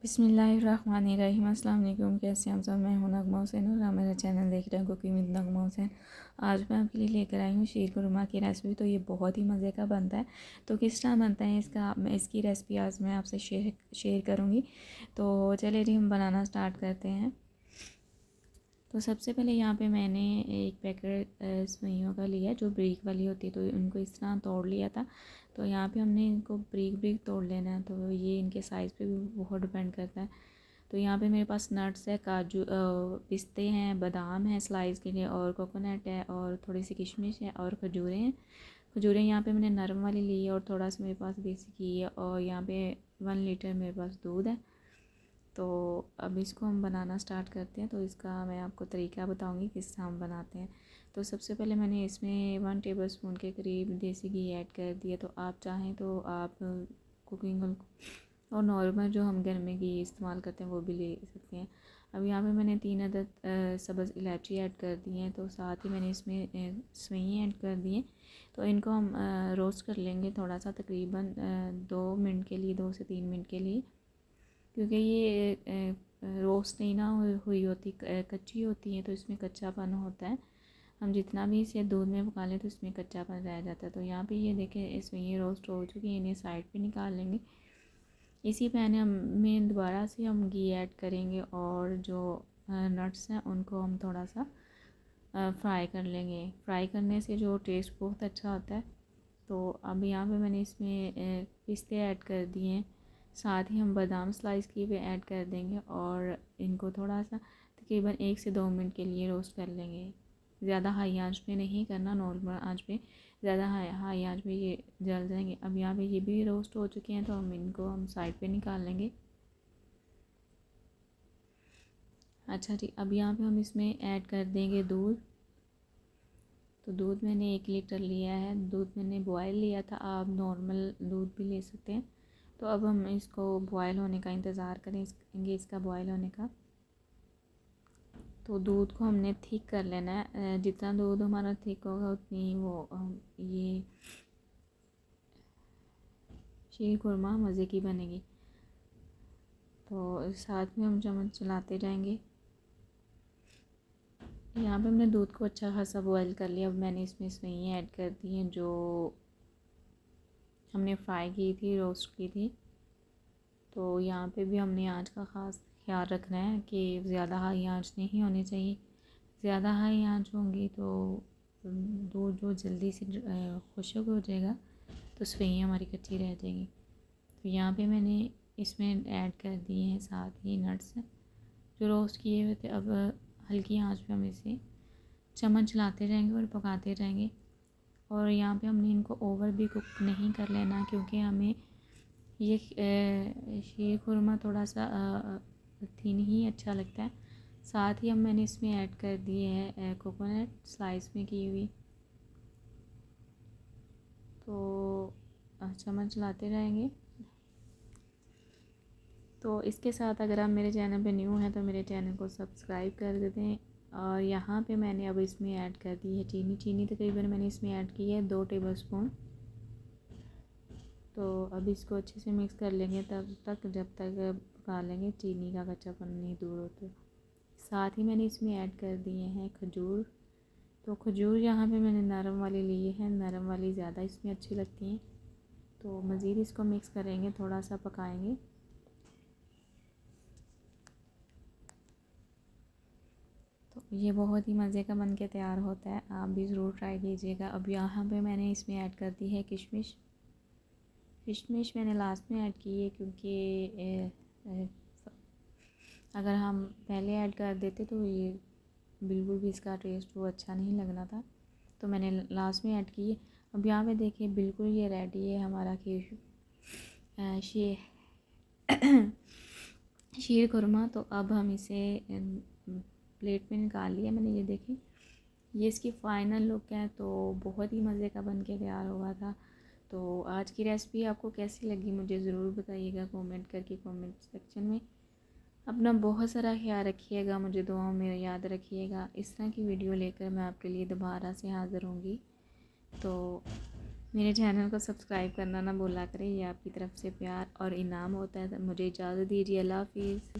बिस्मिल्लाहिर्रहमानिर्रहीम। अस्सलाम वालेकुम। कैसे हैं आप सब? मैं हूं नगमा हुसैन और आप मेरा चैनल देख रहे हैं कुकिंग विद नगमा हुसैन। आज मैं आपके लिए लेकर आई हूँ शीर कुरमा की रेसिपी। तो ये बहुत ही मज़े का बनता है। तो किस तरह बनता है मैं इसकी रेसिपी आज मैं आपसे शेयर करूँगी। तो चलिए जी हम बनाना स्टार्ट करते हैं। तो सबसे पहले यहाँ पे मैंने एक पैकेट सेवइयों का लिया जो ब्रीक वाली होती है, तो उनको इस तरह तोड़ लिया था। तो यहाँ पे हमने इनको ब्रीक ब्रीक तोड़ लेना है। तो ये इनके साइज़ पे भी बहुत डिपेंड करता है। तो यहाँ पे मेरे पास नट्स है, काजू पिस्ते हैं, बादाम हैं स्लाइस के लिए, और कोकोनट है, और थोड़ी सी किशमिश है, और खजूरें हैं। खजूरें यहाँ पे मैंने नरम वाली ली है, और थोड़ा सा मेरे पास देसी घी है, और यहाँ पे 1 लीटर मेरे पास दूध है। तो अब इसको हम बनाना स्टार्ट करते हैं। तो इसका मैं आपको तरीका बताऊंगी किस तरह हम बनाते हैं। तो सबसे पहले मैंने इसमें 1 टेबल स्पून के करीब देसी घी ऐड कर दिया। तो आप चाहें तो आप कुकिंग और नॉर्मल जो हम घर में घी इस्तेमाल करते हैं वो भी ले सकते हैं। अब यहाँ पे मैंने 3 अदद सब्ज़ इलायची ऐड कर दी हैं। तो साथ ही मैंने इसमें सेवइयाँ ऐड कर दी हैं। तो इनको हम रोस्ट कर लेंगे थोड़ा सा, तकरीबन 2 मिनट के लिए, 2 से 3 मिनट के लिए, क्योंकि ये रोस्ट नहीं ना हुई होती, कच्ची होती है, तो इसमें कच्चापन होता है। हम जितना भी इसे दूध में पका लें तो इसमें कच्चापन रह जाता है। तो यहाँ पे ये देखें इसमें ये रोस्ट हो चुकी है, इन्हें साइड पे निकाल लेंगे। इसी पैन में दोबारा से हम घी ऐड करेंगे, और जो नट्स हैं उनको हम थोड़ा सा फ्राई कर लेंगे। फ्राई करने से जो टेस्ट बहुत अच्छा होता है। तो अब यहाँ पे मैंने इसमें पिस्ते ऐड कर दिए हैं। साथ ही हम बादाम स्लाइस किए हुए ऐड कर देंगे, और इनको थोड़ा सा तकरीबन 1 से 2 मिनट के लिए रोस्ट कर लेंगे। ज़्यादा हाई आंच पे नहीं करना, नॉर्मल आंच पे। ज़्यादा हाई आंच पे ये जल जाएंगे। अब यहाँ पे ये भी रोस्ट हो चुके हैं, तो हम साइड पे निकाल लेंगे। अच्छा जी, अब यहाँ पे हम इसमें ऐड कर देंगे दूध। तो दूध मैंने 1 लीटर लिया है। दूध मैंने बॉयल लिया था, आप नॉर्मल दूध भी ले सकते हैं। तो अब हम इसको बॉयल होने का इंतज़ार करेंगे, इसका बॉयल होने का। तो दूध को हमने थिक कर लेना है। जितना दूध हमारा थिक होगा उतनी ये शीर खुरमा मज़े की बनेगी। तो साथ में हम चम्मच चलाते जाएंगे। यहाँ पे हमने दूध को अच्छा खासा बॉयल कर लिया। अब मैंने इसमें सेवइयाँ ऐड कर दी हैं जो हमने फ्राई की थी, रोस्ट की थी। तो यहाँ पे भी हमने आँच का ख़ास ख्याल रखना है कि ज़्यादा हाई आँच नहीं होनी चाहिए। ज़्यादा हाई आँच होंगी तो दूध जो जल्दी से खुश्क हो जाएगा, तो सेवइयाँ हमारी कच्ची रह जाएगी। तो यहाँ पे मैंने इसमें ऐड कर दिए हैं साथ ही नट्स जो रोस्ट किए हुए थे। अब हल्की आंच पे हम इसे चम्मच चलाते जाएंगे और पकाते जाएंगे। और यहाँ पे हमने इनको ओवर भी कुक नहीं कर लेना, क्योंकि हमें ये शीर खुरमा थोड़ा सा थिन ही अच्छा लगता है। साथ ही मैंने इसमें ऐड कर दिए है कोकोनट स्लाइस में की हुई। तो चम्मच चलाते रहेंगे। तो इसके साथ अगर आप मेरे चैनल पे न्यू हैं तो मेरे चैनल को सब्सक्राइब कर दें। और यहाँ पे मैंने अब इसमें ऐड कर दी है चीनी तकरीबन मैंने इसमें ऐड की है 2 टेबल स्पून। तो अब इसको अच्छे से मिक्स कर लेंगे तब तक जब तक पका लेंगे चीनी का कच्चापन नहीं दूर होता। साथ ही मैंने इसमें ऐड कर दिए हैं खजूर। तो खजूर यहाँ पे मैंने नरम वाली ली है, नरम वाली ज़्यादा इसमें अच्छी लगती हैं। तो मज़ीद इसको मिक्स करेंगे, थोड़ा सा पकाएंगे। तो ये बहुत ही मज़े का बन के तैयार होता है, आप भी ज़रूर ट्राई कीजिएगा। अब यहाँ पे मैंने इसमें ऐड कर दी है किशमिश। किशमिश मैंने लास्ट में ऐड की है, क्योंकि अगर हम पहले ऐड कर देते तो ये बिल्कुल भी इसका टेस्ट वो अच्छा नहीं लगना था। तो मैंने लास्ट में ऐड की है। अब यहाँ पे देखिए बिल्कुल ये रेडी है हमारा खीर शीर खुरमा। तो अब हम इसे प्लेट में निकाल लिया मैंने। ये देखें ये इसकी फ़ाइनल लुक है। तो बहुत ही मज़े का बन के तैयार हुआ था। तो आज की रेसिपी आपको कैसी लगी मुझे ज़रूर बताइएगा कमेंट करके, कमेंट सेक्शन में। अपना बहुत सारा ख्याल रखिएगा, मुझे दुआओं में याद रखिएगा। इस तरह की वीडियो लेकर मैं आपके लिए दोबारा से हाज़िर होंगी। तो मेरे चैनल को सब्सक्राइब करना ना भूला करें, ये आपकी तरफ से प्यार और इनाम होता है। मुझे इजाज़त दीजिए, अल्लाह हाफ़िज़।